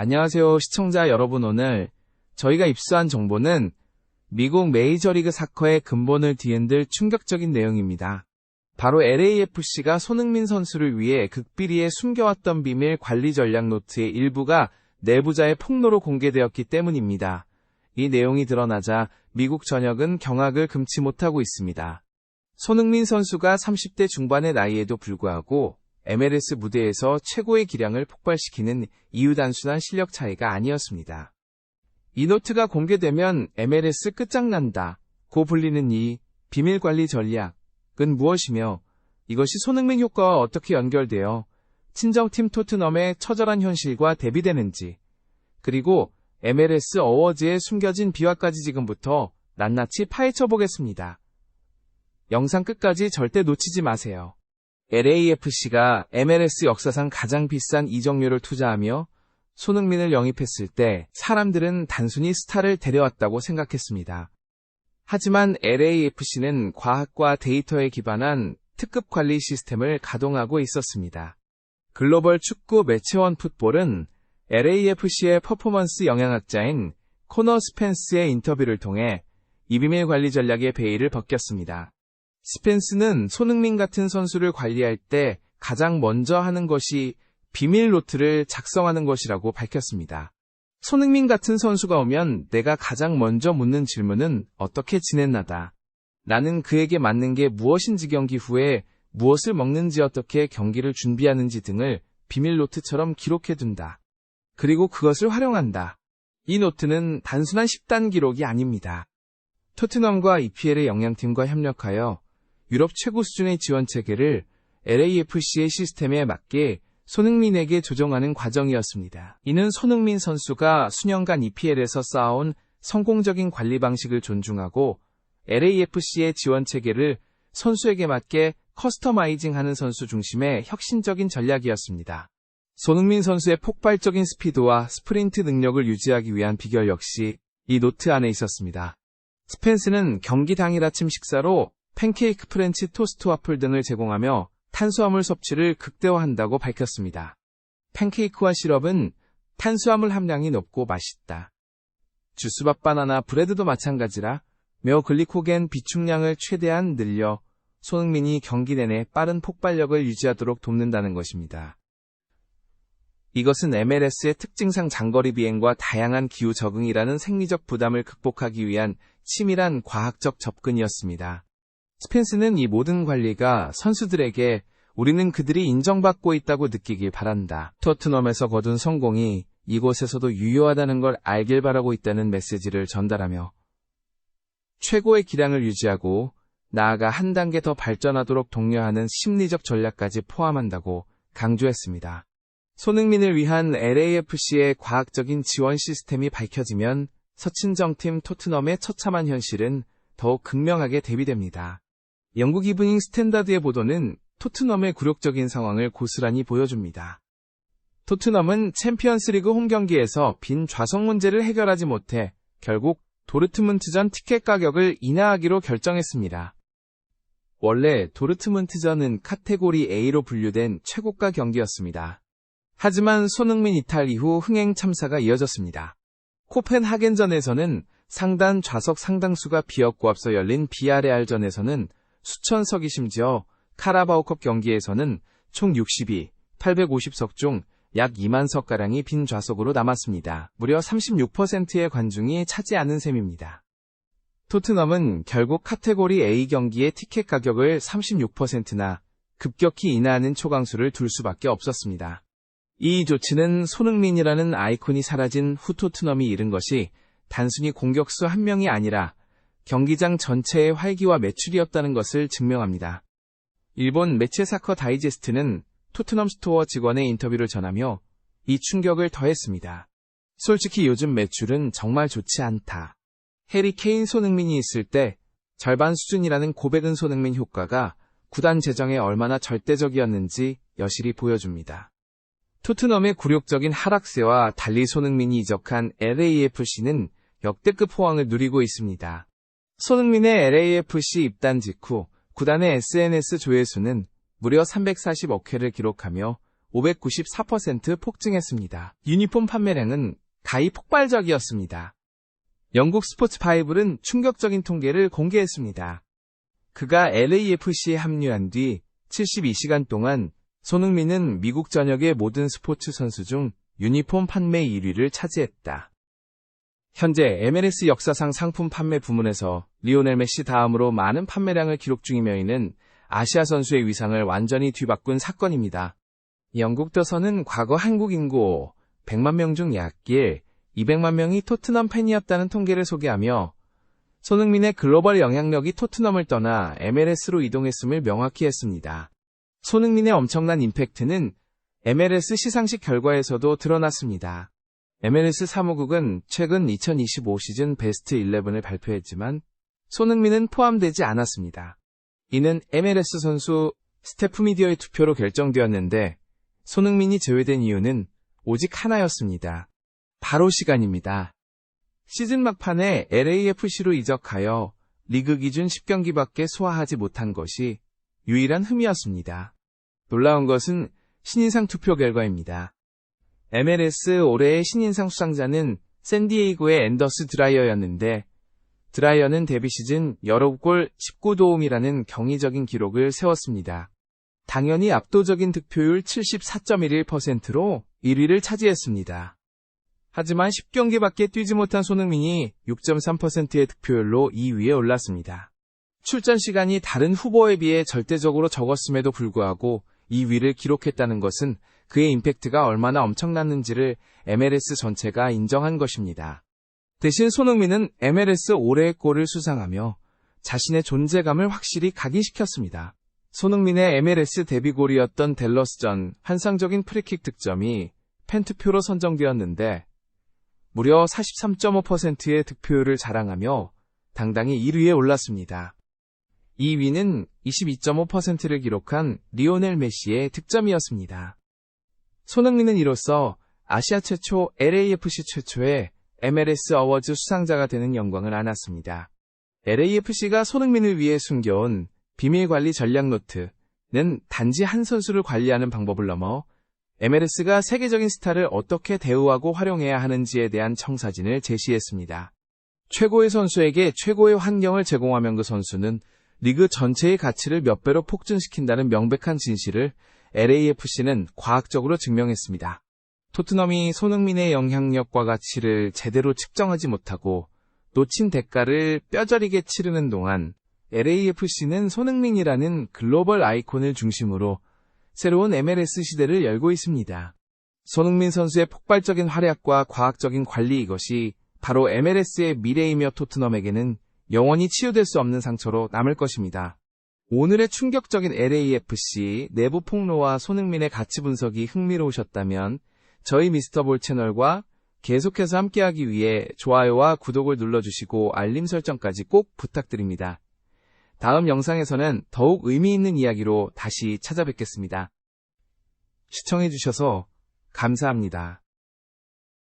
안녕하세요, 시청자 여러분. 오늘 저희가 입수한 정보는 미국 메이저리그 사커의 근본을 뒤흔들 충격적인 내용입니다. 바로 LAFC가 손흥민 선수를 위해 극비리에 숨겨왔던 비밀 관리 전략 노트의 일부가 내부자의 폭로로 공개되었기 때문입니다. 이 내용이 드러나자 미국 전역은 경악을 금치 못하고 있습니다. 손흥민 선수가 30대 중반의 나이에도 불구하고 MLS 무대에서 최고의 기량을 폭발시키는 이유 단순한 실력 차이가 아니었습니다. 이 노트가 공개되면 MLS 끝장난다 고 불리는 이 비밀관리 전략은 무엇이며 이것이 손흥민 효과와 어떻게 연결되어 친정팀 토트넘의 처절한 현실과 대비되는지, 그리고 MLS 어워즈에 숨겨진 비화까지 지금부터 낱낱이 파헤쳐 보겠습니다. 영상 끝까지 절대 놓치지 마세요. LAFC가 MLS 역사상 가장 비싼 이적료를 투자하며 손흥민을 영입했을 때 사람들은 단순히 스타를 데려왔다고 생각했습니다. 하지만 LAFC는 과학과 데이터에 기반한 특급 관리 시스템을 가동하고 있었습니다. 글로벌 축구 매체원 풋볼은 LAFC의 퍼포먼스 영양학자인 코너 스펜스의 인터뷰를 통해 이 비밀 관리 전략의 베일을 벗겼습니다. 스펜스는 손흥민 같은 선수를 관리할 때 가장 먼저 하는 것이 비밀 노트를 작성하는 것이라고 밝혔습니다. 손흥민 같은 선수가 오면 내가 가장 먼저 묻는 질문은 어떻게 지냈나다. 나는 그에게 맞는 게 무엇인지, 경기 후에 무엇을 먹는지, 어떻게 경기를 준비하는지 등을 비밀 노트처럼 기록해둔다. 그리고 그것을 활용한다. 이 노트는 단순한 식단 기록이 아닙니다. 토트넘과 EPL의 영양팀과 협력하여 유럽 최고 수준의 지원 체계를 LAFC의 시스템에 맞게 손흥민에게 조정하는 과정이었습니다. 이는 손흥민 선수가 수년간 EPL에서 쌓아온 성공적인 관리 방식을 존중하고 LAFC의 지원 체계를 선수에게 맞게 커스터마이징하는 선수 중심의 혁신적인 전략이었습니다. 손흥민 선수의 폭발적인 스피드와 스프린트 능력을 유지하기 위한 비결 역시 이 노트 안에 있었습니다. 스펜스는 경기 당일 아침 식사로 팬케이크, 프렌치 토스트, 와플 등을 제공하며 탄수화물 섭취를 극대화한다고 밝혔습니다. 팬케이크와 시럽은 탄수화물 함량이 높고 맛있다. 주스밥, 바나나, 브레드도 마찬가지라 며 글리코겐 비축량을 최대한 늘려 손흥민이 경기 내내 빠른 폭발력을 유지하도록 돕는다는 것입니다. 이것은 MLS의 특징상 장거리 비행과 다양한 기후 적응이라는 생리적 부담을 극복하기 위한 치밀한 과학적 접근이었습니다. 스펜스는 이 모든 관리가 선수들에게 우리는 그들이 인정받고 있다고 느끼길 바란다. 토트넘에서 거둔 성공이 이곳에서도 유효하다는 걸 알길 바라고 있다는 메시지를 전달하며 최고의 기량을 유지하고 나아가 한 단계 더 발전하도록 독려하는 심리적 전략까지 포함한다고 강조했습니다. 손흥민을 위한 LAFC의 과학적인 지원 시스템이 밝혀지면 서친정팀 토트넘의 처참한 현실은 더욱 극명하게 대비됩니다. 영국 이브닝 스탠다드의 보도는 토트넘의 굴욕적인 상황을 고스란히 보여줍니다. 토트넘은 챔피언스리그 홈경기에서 빈 좌석 문제를 해결하지 못해 결국 도르트문트전 티켓 가격을 인하하기로 결정했습니다. 원래 도르트문트전은 카테고리 A로 분류된 최고가 경기였습니다. 하지만 손흥민 이탈 이후 흥행 참사가 이어졌습니다. 코펜하겐전에서는 상단 좌석 상당수가 비었고 앞서 열린 비아레알전에서는 수천 석이, 심지어 카라바오컵 경기에서는 총 62, 850석 중 약 2만 석가량이 빈 좌석으로 남았습니다. 무려 36%의 관중이 차지 않은 셈입니다. 토트넘은 결국 카테고리 A 경기의 티켓 가격을 36%나 급격히 인하하는 초강수를 둘 수밖에 없었습니다. 이 조치는 손흥민이라는 아이콘이 사라진 후 토트넘이 잃은 것이 단순히 공격수 한 명이 아니라 경기장 전체의 활기와 매출이었다는 것을 증명합니다. 일본 매체 사커 다이제스트는 토트넘 스토어 직원의 인터뷰를 전하며 이 충격을 더했습니다. 솔직히 요즘 매출은 정말 좋지 않다. 해리 케인, 손흥민이 있을 때 절반 수준이라는 고백은 손흥민 효과가 구단 재정에 얼마나 절대적이었는지 여실히 보여줍니다. 토트넘의 굴욕적인 하락세와 달리 손흥민이 이적한 LAFC는 역대급 호황을 누리고 있습니다. 손흥민의 LAFC 입단 직후 구단의 SNS 조회수는 무려 340억 회를 기록하며 594% 폭증했습니다. 유니폼 판매량은 가히 폭발적이었습니다. 영국 스포츠 바이블은 충격적인 통계를 공개했습니다. 그가 LAFC에 합류한 뒤 72시간 동안 손흥민은 미국 전역의 모든 스포츠 선수 중 유니폼 판매 1위를 차지했다. 현재 MLS 역사상 상품 판매 부문에서 리오넬 메시 다음으로 많은 판매량을 기록 중이며 이는 아시아 선수의 위상을 완전히 뒤바꾼 사건입니다. 영국 더선은 과거 한국 인구 100만 명 중 약 200만 명이 토트넘 팬이었다는 통계를 소개하며 손흥민의 글로벌 영향력이 토트넘을 떠나 MLS로 이동했음을 명확히 했습니다. 손흥민의 엄청난 임팩트는 MLS 시상식 결과에서도 드러났습니다. MLS 사무국은 최근 2025 시즌 베스트 11을 발표했지만 손흥민은 포함되지 않았습니다. 이는 MLS 선수 스태프 미디어의 투표로 결정되었는데 손흥민이 제외된 이유는 오직 하나였습니다. 바로 시간입니다. 시즌 막판에 LAFC로 이적하여 리그 기준 10경기밖에 소화하지 못한 것이 유일한 흠이었습니다. 놀라운 것은 신인상 투표 결과입니다. MLS 올해의 신인상 수상자는 샌디에이고의 앤더스 드라이어였는데 드라이어는 데뷔 시즌 19골 19도움이라는 경이적인 기록을 세웠습니다. 당연히 압도적인 득표율 74.11%로 1위를 차지했습니다. 하지만 10경기밖에 뛰지 못한 손흥민이 6.3%의 득표율로 2위에 올랐습니다. 출전 시간이 다른 후보에 비해 절대적으로 적었음에도 불구하고 2위를 기록했다는 것은 그의 임팩트가 얼마나 엄청났는지를 MLS 전체가 인정한 것입니다. 대신 손흥민은 MLS 올해의 골을 수상하며 자신의 존재감을 확실히 각인시켰습니다. 손흥민의 MLS 데뷔골이었던 댈러스전 환상적인 프리킥 득점이 팬투표로 선정되었는데 무려 43.5%의 득표율을 자랑하며 당당히 1위에 올랐습니다. 2위는 22.5%를 기록한 리오넬 메시의 득점이었습니다. 손흥민은 이로써 아시아 최초, LAFC 최초의 MLS 어워즈 수상자가 되는 영광을 안았습니다. LAFC가 손흥민을 위해 숨겨온 비밀관리 전략 노트는 단지 한 선수를 관리하는 방법을 넘어 MLS가 세계적인 스타를 어떻게 대우하고 활용해야 하는지에 대한 청사진을 제시했습니다. 최고의 선수에게 최고의 환경을 제공하면 그 선수는 리그 전체의 가치를 몇 배로 폭증시킨다는 명백한 진실을 LAFC는 과학적으로 증명했습니다. 토트넘이 손흥민의 영향력과 가치를 제대로 측정하지 못하고 놓친 대가를 뼈저리게 치르는 동안 LAFC는 손흥민이라는 글로벌 아이콘을 중심으로 새로운 MLS 시대를 열고 있습니다. 손흥민 선수의 폭발적인 활약과 과학적인 관리 이것이 바로 MLS의 미래이며 토트넘에게는 영원히 치유될 수 없는 상처로 남을 것입니다. 오늘의 충격적인 LAFC 내부 폭로와 손흥민의 가치 분석이 흥미로우셨다면 저희 미스터볼 채널과 계속해서 함께하기 위해 좋아요와 구독을 눌러주시고 알림 설정까지 꼭 부탁드립니다. 다음 영상에서는 더욱 의미 있는 이야기로 다시 찾아뵙겠습니다. 시청해주셔서 감사합니다.